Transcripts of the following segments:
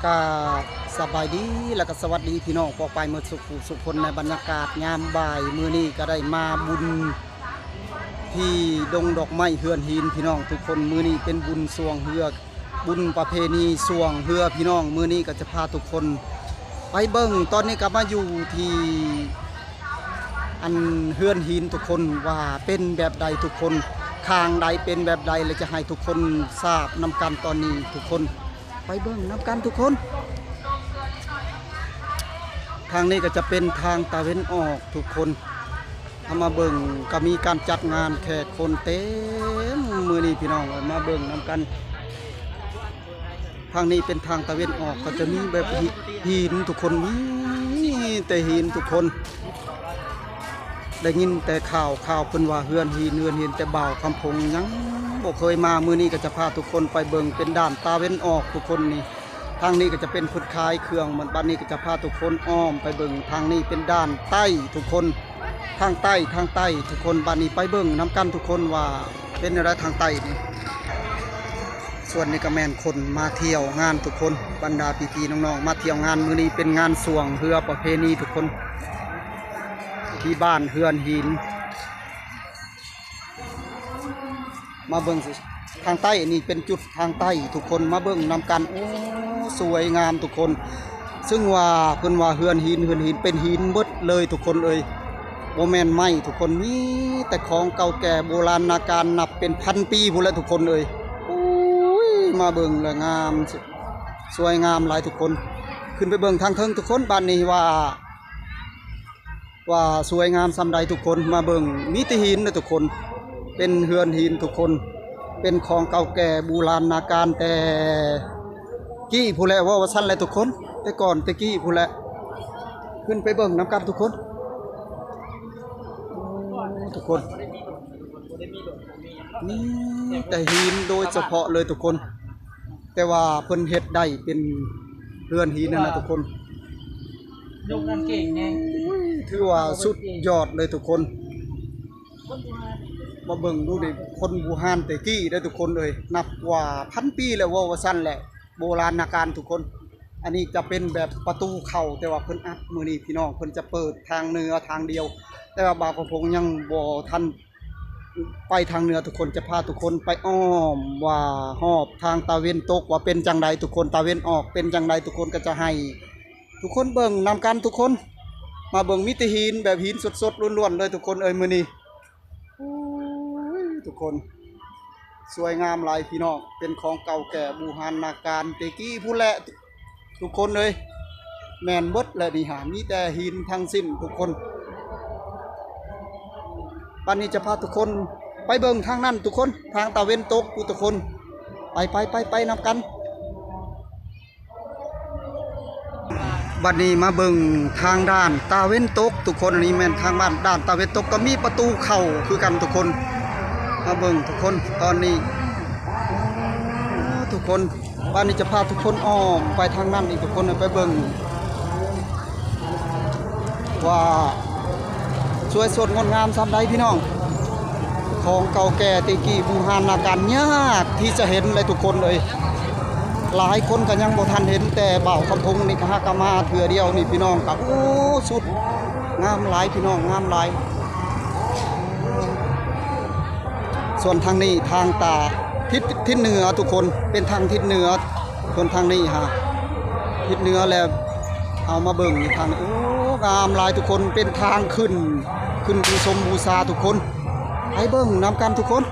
กาสบายดีและก็สวัสดีพี่น้องปอกไปเมื่อสุขคนในบรรยากาศยามบ่ายมื้อนี้ก็ได้มาบุญที่ดงดอกไม้เฮือนหินพี่น้องทุกคนมื้อนี้เป็นบุญสวงเฮือบุญประเพณีสวงเฮือพี่น้องมื้อนี้ก็จะพาทุกคนไปเบิ่งตอนนี้ก็มาอยู่ที่อันเฮือนหินทุกคนว่าเป็นแบบใดทุกคนทางใดเป็นแบบใดและจะให้ทุกคนทราบนำกันตอนนี้ทุกคนไปเบิ่งนำกันทุกคนทางนี้ก็จะเป็นทางตะเวนออกทุกคนเอามาเบิ่งก็มีการจัดงานแขกคนเต็มมือนี้พี่น้องมาเบิ่งนำกันทางนี้เป็นทางตะเวนออกก็จะมีแบบหินทุกคนมีแต่หินทุกคนได้ยินแต่ข่าวเพิ่นว่าเฮือนหินแต่บ่าวคำพงยังบ่เคยมามื้อนี้ก็จะพาทุกคนไปเบิ่งเป็นด้านตะเวนออกทุกคนนี่ทางนี้ก็จะเป็นพุทธคายเครื่องเหมือนบ้านนี้ก็จะพาทุกคนอ้อมไปเบิ่งทางนี้เป็นด้านใต้ทุกคนทางใต้ทุกคนบ้านนี้ไปเบิ่งน้ำกันทุกคนว่าเป็นอะไรทางใต้นี่ส่วนนี้ก็แม่นคนมาเที่ยวงานทุกคนบรรดาพี่ๆน้องๆมาเที่ยวงานมื้อนี้เป็นงานสวงเรือประเพณีทุกคนที่บ้านเฮือนหินมาเบิ่งสิทางใต้นี่เป็นจุดทางใต้ทุกคนมาเบิ่งนำกันโอ้สวยงามทุกคนซึ่งว่าเพิ่นว่าเฮือนหินเป็นหินเบิดเลยทุกคนเอ่ยบ่แม่นไม้ทุกคนมีแต่ของเก่าแก่โบราณการนับเป็นพันปีพุ่นแล้วทุกคนเอ่ยโอ้ยมาเบิ่งแล้วงามสวยงามหลายทุกคนขึ้นไปเบิ่งทางเทิงทุกคนบ้านนี้ว่าสวยงามซำใดทุกคนมาเบิ่งมีแต่หินนะทุกคนเป็นเฮือนหินทุกคนเป็นของเก่าแก่โบราณการแต่กี้ผู้แลว่าซั่นแหละทุกคนแต่ก่อนแต่กี้ผู้แลขึ้นไปเบิ่งนำกันทุกคนทุกคนนี่แต่หินโดยเฉพาะเลยทุกคนแต่ว่าเพิ่นเฮ็ดได้เป็นเฮือนหินนั่นนะทุกคนยกนั่นเก่งไงถือว่าสุดยอดเลยทุกคนมาเบิ่งดูดิคนบูฮานแต่กี้ได้ทุกคนเลยนับกว่าพันปีแล้วว่าสั้นแหละโบราณการทุกคนอันนี้จะเป็นแบบประตูเข้าแต่ว่าเพิ่นอัดมื้อนี้พี่น้องเพิ่นจะเปิดทางเหนือทางเดียวแต่ว่าบ่าวกระพงยังบ่ทันไปทางเหนือทุกคนจะพาทุกคนไปอ้อมว่าฮอบทางตะเวนตกว่าเป็นจังใดทุกคนตะเวนออกเป็นจังใดทุกคนก็จะให้ทุกคนเบิ่งนำกันทุกคนมาเบิ่งมิตรหินแบบหินสดๆล้วนๆเลยทุกคนเอ้ยมื้อนี้ทุกคนสวยงามหลายพี่น้องเป็นของเก่าแก่บูรณาการเตกี้ผู้แหละทุกคนเลยแม่นเบิดและนี่หามีแต่หินทั้งสิ้นทุกคนวันนี้จะพาทุกคนไปเบิ่งทางนั้นทุกคนทางตะเวนตกทุกคนไปนำกันบัดนี้มาเบิ่งทางด้านตะเวนตกทุกคนอันนี้แม่นทางบ้านด้านตะเวนตกก็มีประตูเข้าคือกันทุกคนมาเบิ่งทุกคนตอนนี้ทุกคนบ้านนี้จะพาทุกคนอ้อมไปทางนั้นอีกทุกคนไปเบิ่งว่าสวยสดงดงามซำใดพี่น้องของเก่าแก่ตะกี้บูรณาการยากที่จะเห็นเลยทุกคนเลยหลายคนก็ยังบ่ทันเห็นแต่บ่าวคำพงนี่ก็ฮักมาเถื่อเดียวนี่พี่น้องก็โอ้สุดงามหลายพี่น้องงามหลายส่วนทางนี้ทางตาทิศเหนือทุกคนเป็นทางทิศเหนือคนทางนี้ฮะทิศเหนือแล้วเอามาเบิ่งทางโอ้งามหลายทุกคนเป็นทางขึ้นบูชมบูชาทุกคนให้เบิ่งนำกันทุกคน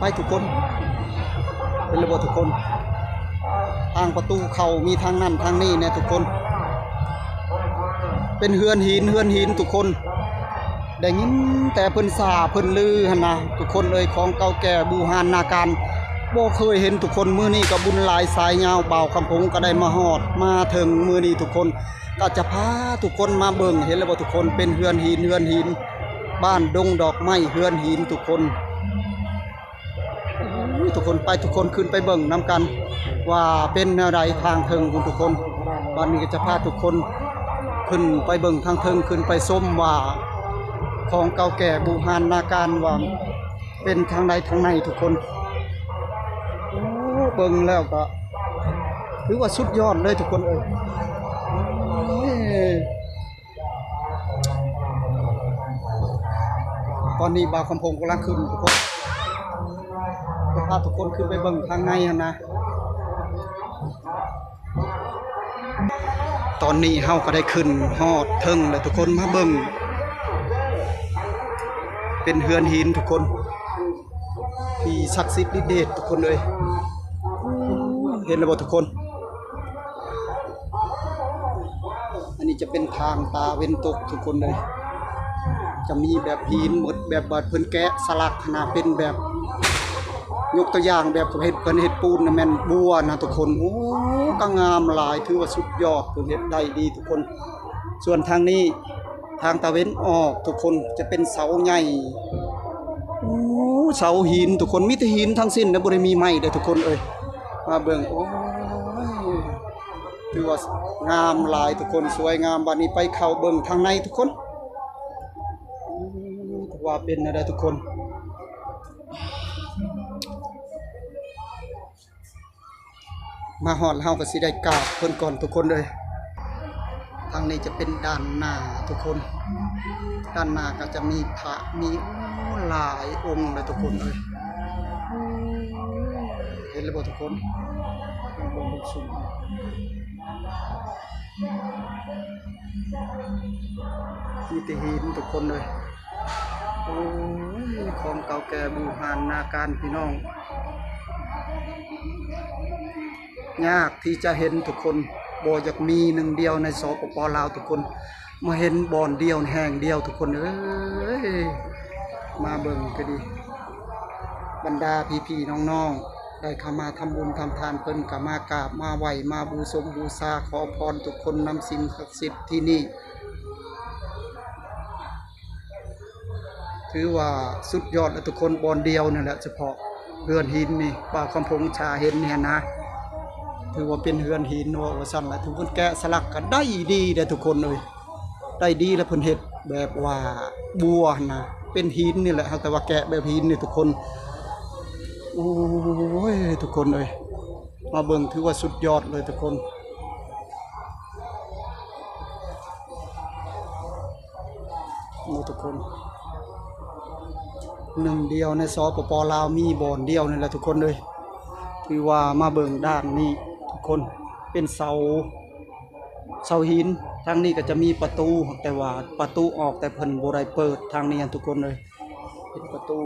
ไปทุกคนเป็นระบบทุกคนทางประตูเข้ามีทางนั่นทางนี้เนี่ยทุกคนเป็นเฮือนหินทุกคนได้ยินแต่เพิ่นสาเพิ่นลือหั่นนะทุกคนเอ่ยของเก่าแก่บูรณาการบ่เคยเห็นทุกคนมื้อนี้ก็บุญหลายสายยาวบ่าวคำพงก็ได้มาฮอดมาถึงมื้อนี้ทุกคนก็จะพาทุกคนมาเบิ่งเห็นแล้วบ่ทุกคนเป็นเฮือนหินบ้านดงดอกไม้เฮือนหินทุกคนทุกคนไปทุกคนขึ้นไปเบิ่งนำกันว่าเป็นแนวใดทางเทิงคุณทุกคนวันนี้ก็จะพาทุกคนขึ้นไปเบิ่งทางเทิงขึ้นไปส้มว่าของเก่าแก่บูรณาการว่า เป็นทางใดทางในทุกคนโอ้เบิ่งแล้วก็ถือว่าสุดยอดเลยทุกคนเอ้ยตอนนี้บ่าวคำพงกำลังขึ้นทุกคนจะพาทุกคนขึ้นไปเบิ่งทางในนะ ตอนนี้เฮาก็ได้ขึ้นฮอดเทิงแล้วทุกคนมาเบิ่งเป็นเฮือนหินทุกคนที่ศักดิ์สิทธิ์ฤทธิ์เดชทุกคนเลยเห็นแล้วบ่ทุกคนอันนี้จะเป็นทางตาเว้นตกทุกคนเลยจะมีแบบหินหมดแบบบาดเพิ่นแกะสลักขนาดเป็นแบบยกตัวอย่างแบบเฮ็ดปูนนะแม่นบัวนะทุกคนโอ้ก็งามหลายถือว่าสุดยอดเพิ่นเฮ็ดได้ดีทุกคนส่วนทางนี้ทางตะเว้นออกทุกคนจะเป็นเสาใหญ่โอ้เสาหินทุกคนมีแต่หินทั้งสิ้นนะบ่ได้มีไม้เด้อทุกคนเอ้ยมาเบิ่งโอ้ยถือว่างามหลายทุกคนสวยงามบัดนี้ไปเข้าเบิ่งทางในทุกคนว่าเป็นอะไรทุกคนมาฮอดเฮาก็สิได้กราบเพิ่นก่อนทุกคนเลยทางนี้จะเป็นด้านหน้าทุกคนด้านหน้าก็จะมีพระมีหลายองค์เลยทุกคนเลยเห็นแล้วบ่ทุกคนบนสูงมีแต่หินทุกคนเลยโอ้ยของเก่าแก่บูหานนาการพี่น้องยากที่จะเห็นทุกคนบ่อยากมีหนึ่งเดียวในสปป.ลาวทุกคนมาเห็นบ่อนเดียวแห่งเดียวทุกคนเอ้ยมาเบิ่งก็ดีบรรดาพี่ๆน้องๆได้เข้ามาทำบุญทำทานเพิ่นก็มากราบมาไหว้มาบูชมบูชาขอพรทุกคนนำสิ่งศักดิ์สิทธิ์ที่นี่ถือว่าสุดยอดแล้วทุกคนบ่อนเดียวนั่นแหละเฉพาะเฮือนหินนี่บ่าวคำพงชาเห็นเนี่ยนะถือว่าเป็นเฮือนหินว่าซั่นล่ะทุกคนแกะสลักก็ได้ดีเด้อทุกคนเอ้ยได้ดีแล้วเพิ่นเฮ็ดแบบว่าบัวนะเป็นหินนี่แหละแต่ว่าแกะแบบหินนี่ทุกคนโอ้ยทุกคนเอ้ยมาเบิ่งถือว่าสุดยอดเลยทุกคนทุกคนหนึ่งเดียวในสปป.ลาวมีบ่อนเดียวนี่แหละทุกคนเลยคือว่ามาเบิ่งด้านนี้ทุกคนเป็นเสาหินทางนี้ก็จะมีประตูแต่ว่าประตูออกแต่เพิ่นบ่ได้เปิดทางนี้ทุกคนเลยเป็นประตู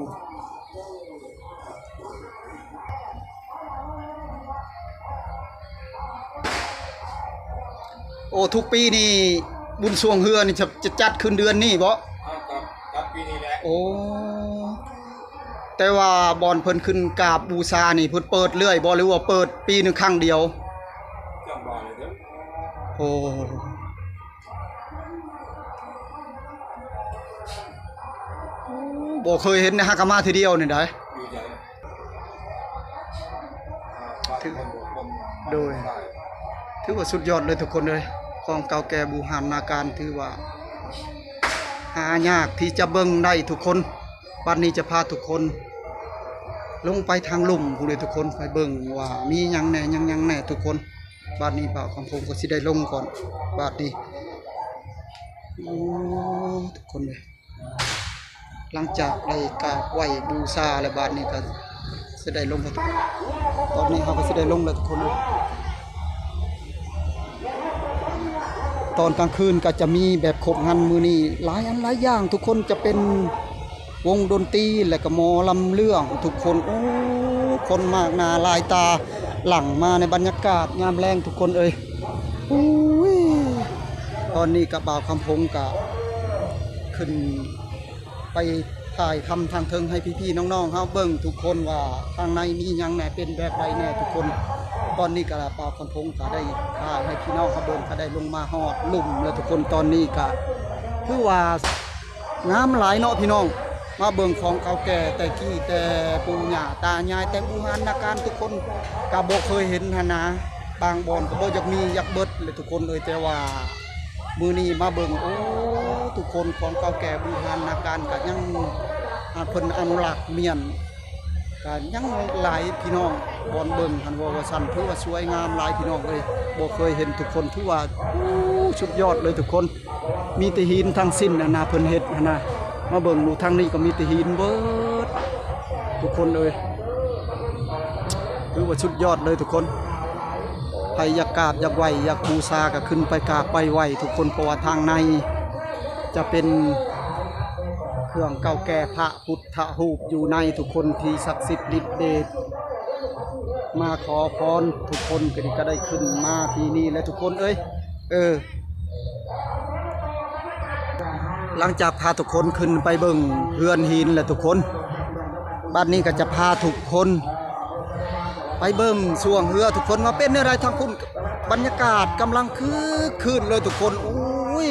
โอ้ทุกปีนี่บุญสวงเฮือนี่จะจัดขึ้นเดือนนี้บ่จัดปีนี้แหละโอ้แต่ว่าบอนเพิ่นขึ้นกราบบูชานี่เพิ่นเปิดเรื่อยบ่หรือว่าเปิดปีนึงครั้งเดียวเครื่องบอลเลยเด้อโอ้บ่เคยเห็นนะฮะก็มาทีเดียวนี่ได้อยู่ใจถือโดยถือว่าสุดยอดเลยทุกคนเลยของเก่าแก่บูหานนาการถือว่าหายากที่จะเบิ่งได้ทุกคนบัดนี้จะพาทุกคนลงไปทางลุ่มผู้ใดทุกคนไปเบิ่งว่ามีหยังแหน่หยังแหน่ทุกคนบัดนี้บ่าวคำพงก็สิได้ลงก่อนบัดนี้โอ้ทุกคนเลยหลังจากได้กราบไหว้บูชาแล้วบัดนี้ก็สิได้ลงแล้วตอนนี้เฮาก็สิได้ลงแล้วทุกคนเลยตอนกลางคืนก็จะมีแบบครบงานมื้อนี้หลายอันหลายอย่างทุกคนจะเป็นวงดนตรีและก็หมอลำเรื่องทุกคนโอ้คนมากหน้าลายตาหลั่งมาในบรรยากาศยามแรงทุกคนเอ้ยอุ้ยตอนนี้กับบ่าวคำพงก็ขึ้นไปถ่ายทำทางเทิงให้พี่ๆน้องๆเฮาเบิ่งทุกคนว่าทางในมีหยังแหน่เป็นแบบใดแน่ทุกคนตอนนี้ก็บ่าวคำพงก็ได้ถ่ายให้พี่น้องเขาเบิ่งก็ได้ลงมาฮอดลุ่มแล้วทุกคนตอนนี้ก็คือว่างามหลายเนาะพี่น้องมาเบิ่งของเก่าแก่แต่กี้แต่ปู่ย่าตายายแต่บูหานนาการทุกคนก็บ่เคยเห็นหั่นนะบางบ่อนก็บ่อยากมีอยากเบิดเลยทุกคนเลยแต่ว่ามื้อนี้มาเบิ่งโอ้ทุกคนของเก่าแก่บูหานนาการก็ยัง เพิ่นอนุรักษ์เมียนก็ยังหลายพี่น้องบอนเบิ่งหันว่าซั่นถือว่าสวยงามหลายพี่น้องเอ้ยบ่เคยเห็นทุกคนถือว่าสุดยอดเลยทุกคนมีแต่หินทั้งสิ้นนะเพิ่นเฮ็ดนะมาเบิ่งดูทางนี้ก็มีแต่หินเบิดทุกคนเอ้ยถือว่าสุดยอดเลยทุกคนใครอยากกราบอยากไหว้อยากบูชาก็ขึ้นไปกราบไปไหว้ทุกคนเพราะว่าทางในจะเป็นเครื่องเก่าแก่พระพุทธรูปอยู่ในทุกคนที่ศักดิ์สิทธิ์ฤทธิ์เดชมาขอพรทุกคนก็ได้ขึ้นมาที่นี่และทุกคนเอ้ยหลังจากพาทุกคนขึ้นไปเบิ่งเฮือนหินและทุกคนบัดนี้ก็จะพาทุกคนไปเบิ่งช่วงเรือทุกคนว่าเป็นอะไรทางคุณบรรยากาศกำลังคืนเลยทุกคนอุ้ย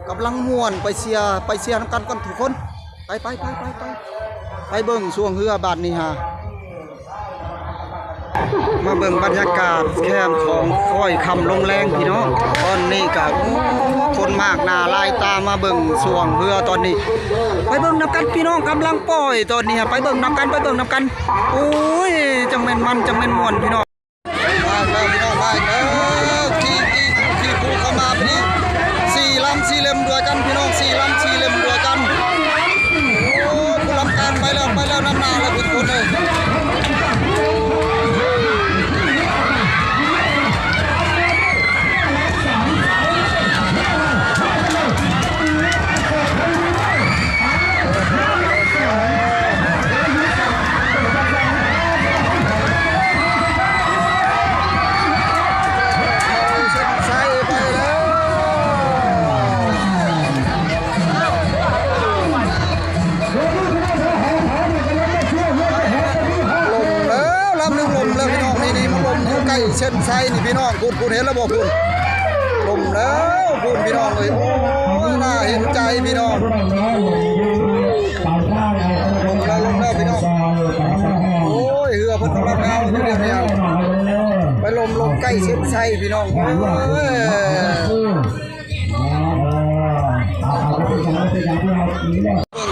กำลังม่วนไปเชียร์น้ำกันทุกคนไปเบิ่งช่วงเรือบัดนี้ฮะมาเบิ่งบรรยากาศแคมป์ของค่อยคำลงแรงพี่น้องตอนนี้ก็คนมากหน้าลายตามาเบิ่งช่วงเรือตอนนี้ไปเบิ่งนำกันพี่น้องกำลังปล่อยตอนนี้ไปเบิ่งนำกันโอ้ยจังแม่นมันจังแม่นม่วนพี่น้องมาแล้วพี่น้องมาแล้วที่ผู้เข้ามาพี่4 ลำ 4 เล่มด้วยกันพี่น้อง4 ลำ 4 เล่มด้วยกันโอ้ผู้ลำการไปแล้วน้ำหน้าแล้วทุกคนเลยเส้นไซนี่พี่น้องคุณเห็นแล้วบอกคุณลมแล้วคุณพี่น้องเลยโอ้น่าเห็นใจพี่น้องลมแล้วพี่น้องโอ้ยเหือเพิ่นกำลังเอาอยู่เดี๋ยวไปลมใกล้เส้นไซพี่น้อง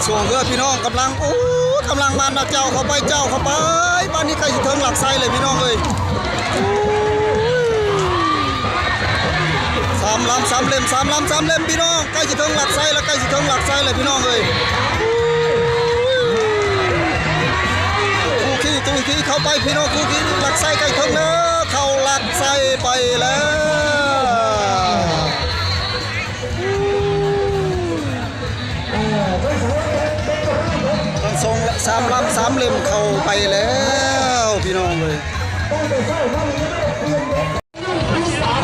ส่วนเรือพี่น้องกำลังมันนะเจ้าเข้าไปบ้านนี้ใกล้จะถึงหลักไซเลยพี่น้องเลย3 ลำ 3 เล่มพี่น้องใกล้จะถึงหลักไซแล้วเลยพี่น้องเลยคู่ขี้เข้าไปพี่น้องคู่ขี้หลักไซใกล้ถึงแล้วเข้าหลักไซไปแล้วทั้ง3 ลำ 3 เล่มเข้าไปแล้วพี่น้องเลย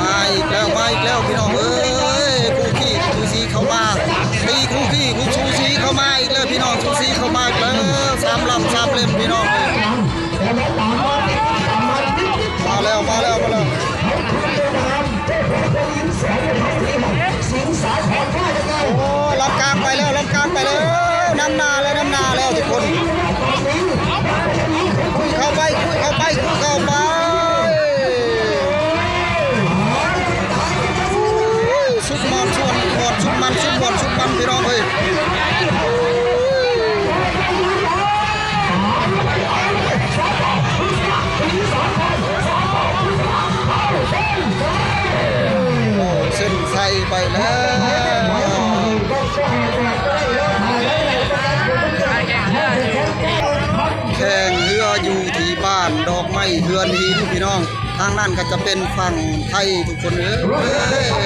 มาอีกแล้วพี่น้องเอ้ยคู่ซีเข้ามาตีคู่ชูซีเข้ามาอีกแล้วพี่น้องชูซีเข้ามาอีกแล้ว3 ลำ 3 เล่มพี่น้องมาแล้วโอ้ลำกลางไปแล้วน้ำนาแล้วทุกคนเข้าไปชุดมันพี่น้องเอ้ยเส้นไทยไปแล้วแข่งเรืออยู่ที่บ้านดอกไม้เฮือนหินพี่น้องทางนั้นก็จะเป็นฝั่งไทยทุกคนเอ้ย